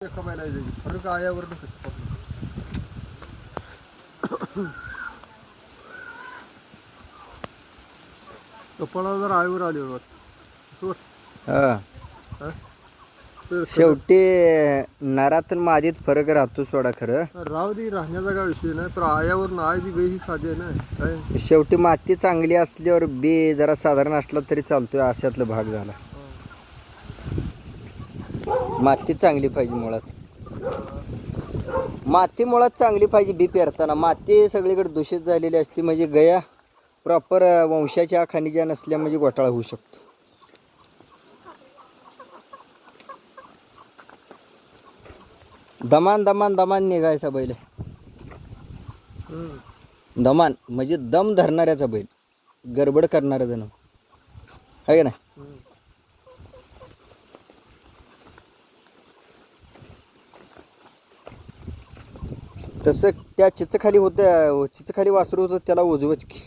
एका बैलाची फरक आयावरनं कसं पडलं. कपाळा जर आईवर आली हा. शेवटी नरातून मादीत फरक राहतो सोडा खरं. राव दे राहण्याचा काय विषय नाही पण आयावर आय बी गाई ही साधी आहे ना काय. शेवटी माती चांगली असल्यावर बी जरा साधारण असला तरी चालतोय अशातला भाग झाला. माती चांगली पाहिजे मुळात. माती मुळात चांगली पाहिजे बी पेरताना. माती सगळीकडे दूषित झालेली असते म्हणजे गया प्रॉपर वंशाच्या खनिजा नसल्या म्हणजे घोटाळा होऊ शकतो. दमान दमान दमान निघायचा बैल. दमान म्हणजे दम धरणाऱ्याचा बैल, गडबड करणारा जण आहे का नाही. तसं त्या चिचखाली होतं, चिचखाली वासरू होतं त्याला उजवच की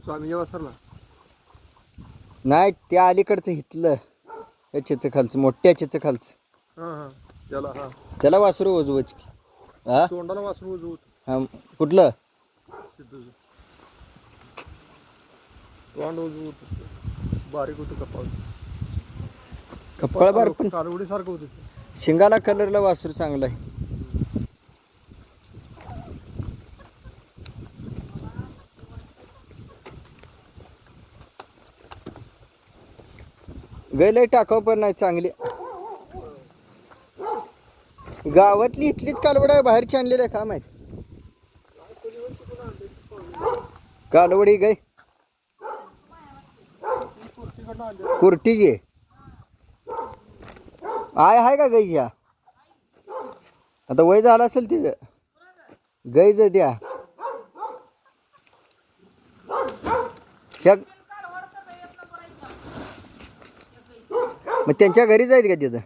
स्वामी वासरला नाही, त्या अलीकडचं हितलं त्या चिचखालचं मोठ्या चिचखालचं हां हां त्याला हां त्याला वासरू उजवच की. हा तोंडाला वासरू उजवत हा कुठलं तोंड उजवत बारीक होतं कपाळ. कपाळ बार पण कालवडी सारखं होतं. शिंगाला कलरला वासरू चांगला आहे. गेलंय टाकाव पण नाही चांगली. गावातली इथलीच कालवड आहे, बाहेरची आणलेली आहे का माहित. कालवडी गाय कुर्टीची आहे का गाईच्या. आता वय झालं असेल तिचं गाईच द्या. मग त्यांच्या घरी जायचं का तिथं.